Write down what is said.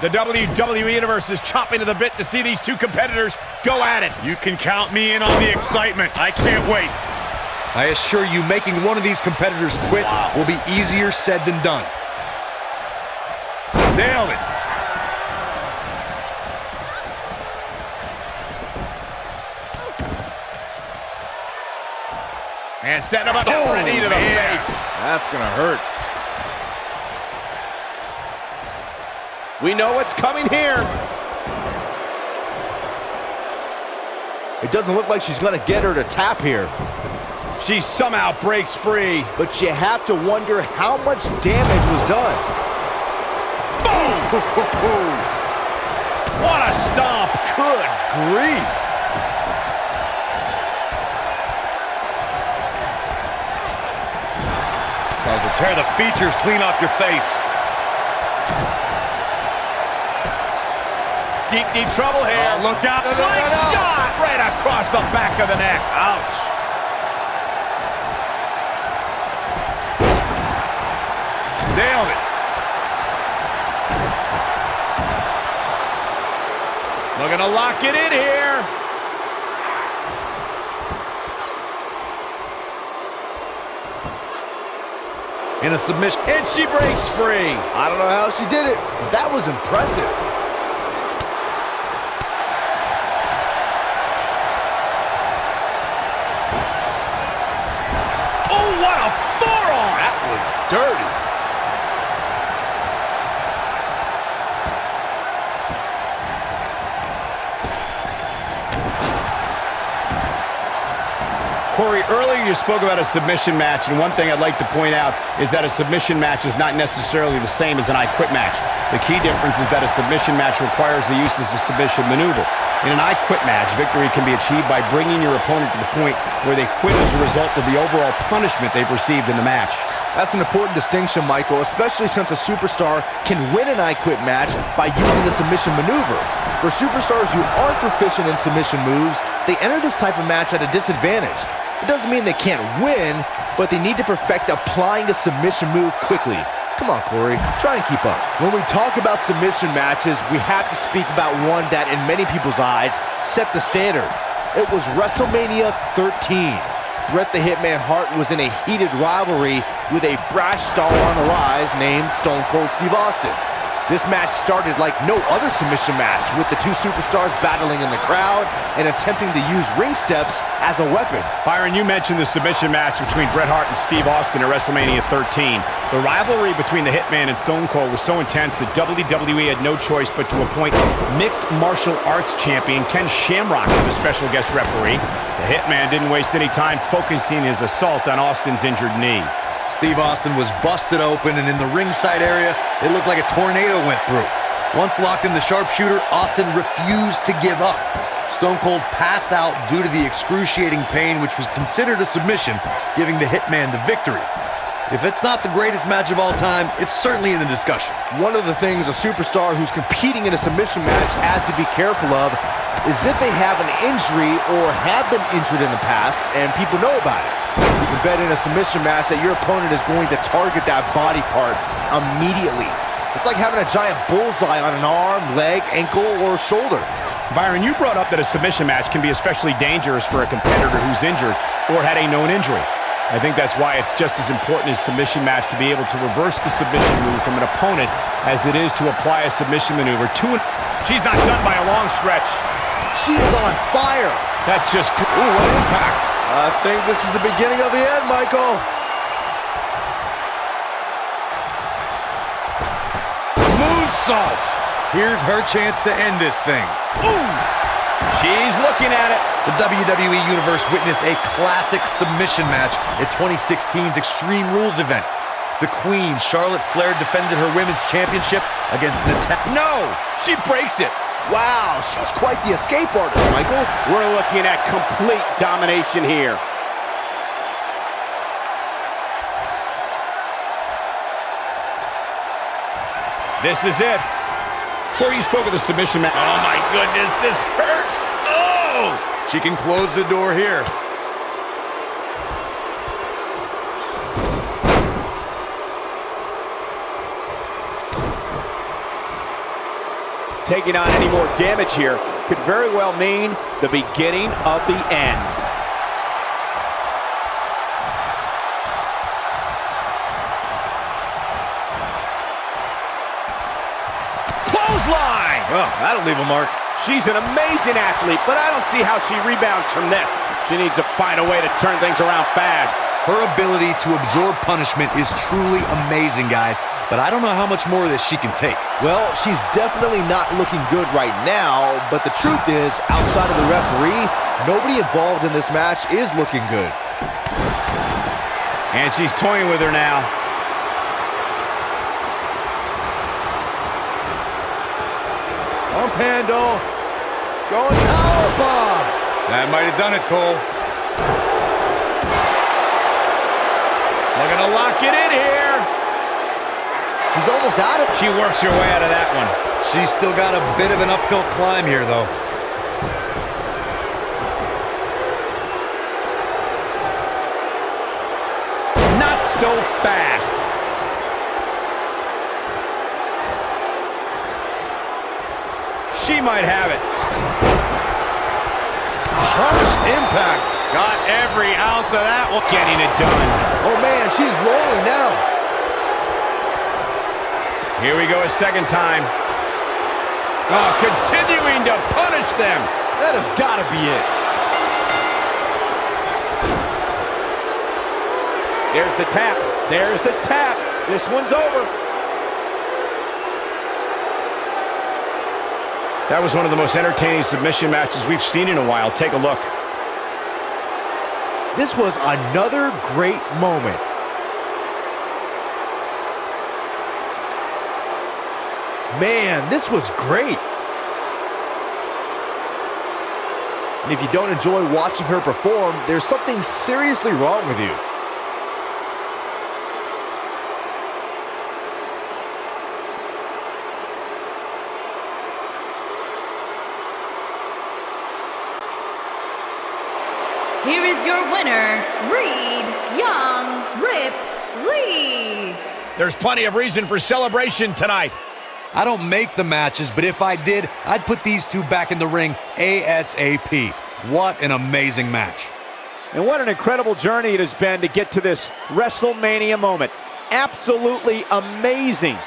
The WWE Universe is chopping to the bit to see these two competitors go at it. You can count me in on the excitement. I can't wait. I assure you, making one of these competitors quit will be easier said than done. Nailed it. And setting him up for a knee to the face. That's gonna hurt. We know what's coming here. It doesn't look like she's gonna get her to tap here. She somehow breaks free. But you have to wonder how much damage was done. Boom! What a stomp. Good grief. That will tear the features clean off your face. Deep, deep trouble here. Oh, look out. Slingshot right across the back of the neck. Ouch. Nailed it. Looking to lock it in here. In a submission. And she breaks free. I don't know how she did it, but that was impressive. Oh, what a forearm. That was dirty. Corey, earlier you spoke about a submission match, and one thing I'd like to point out is that a submission match is not necessarily the same as an I Quit match. The key difference is that a submission match requires the use of a submission maneuver. In an I Quit match, victory can be achieved by bringing your opponent to the point where they quit as a result of the overall punishment they've received in the match. That's an important distinction, Michael, especially since a superstar can win an I Quit match by using the submission maneuver. For superstars who aren't proficient in submission moves, they enter this type of match at a disadvantage. It doesn't mean they can't win, but they need to perfect applying a submission move quickly. Come on, Corey, try and keep up. When we talk about submission matches, we have to speak about one that, in many people's eyes, set the standard. It was WrestleMania 13. Bret the Hitman Hart was in a heated rivalry with a brash star on the rise named Stone Cold Steve Austin. This match started like no other submission match, with the two superstars battling in the crowd and attempting to use ring steps as a weapon. Byron, you mentioned the submission match between Bret Hart and Steve Austin at WrestleMania 13. The rivalry between the Hitman and Stone Cold was so intense that WWE had no choice but to appoint mixed martial arts champion Ken Shamrock as a special guest referee. The Hitman didn't waste any time focusing his assault on Austin's injured knee. Steve Austin was busted open, and in the ringside area, it looked like a tornado went through. Once locked in the sharpshooter, Austin refused to give up. Stone Cold passed out due to the excruciating pain, which was considered a submission, giving the Hitman the victory. If it's not the greatest match of all time, it's certainly in the discussion. One of the things a superstar who's competing in a submission match has to be careful of is if they have an injury or have been injured in the past and people know about it. You can bet in a submission match that your opponent is going to target that body part immediately. It's like having a giant bullseye on an arm, leg, ankle, or shoulder. Byron, you brought up that a submission match can be especially dangerous for a competitor who's injured or had a known injury. I think that's why it's just as important in a submission match to be able to reverse the submission move from an opponent as it is to apply a submission maneuver to an... She's not done by a long stretch. She is on fire. That's just... Ooh, what impact. I think this is the beginning of the end, Michael. Moonsault. Here's her chance to end this thing. Ooh. She's looking at it. The WWE Universe witnessed a classic submission match at 2016's Extreme Rules event. The Queen, Charlotte Flair, defended her Women's Championship against Natalya. No, she breaks it. Wow, she's quite the escape artist, Michael. We're looking at complete domination here. This is it. Before you spoke of the submission match. Oh my goodness, this hurts. Oh! She can close the door here. Taking on any more damage here could very well mean the beginning of the end. Clothesline! Oh, that'll leave a mark. She's an amazing athlete, but I don't see how she rebounds from this. She needs to find a way to turn things around fast. Her ability to absorb punishment is truly amazing, guys, but I don't know how much more of this she can take. Well, she's definitely not looking good right now, but the truth is, outside of the referee, nobody involved in this match is looking good. And she's toying with her now. Pump handle. Going powerbomb. That might have done it, Cole. Looking to lock it in here. She's almost out of it. She works her way out of that one. She's still got a bit of an uphill climb here, though. Not so fast. She might have it. Harsh impact. Got every ounce of that one. Getting it done. Oh, man, she's rolling now. Here we go a second time. Oh, continuing to punish them. That has got to be it. There's the tap. There's the tap. This one's over. That was one of the most entertaining submission matches we've seen in a while. Take a look. This was another great moment. Man, this was great. And if you don't enjoy watching her perform, there's something seriously wrong with you. Here is your winner, Rhea Ripley. There's plenty of reason for celebration tonight. I don't make the matches, but if I did, I'd put these two back in the ring ASAP. What an amazing match. And what an incredible journey it has been to get to this WrestleMania moment. Absolutely amazing.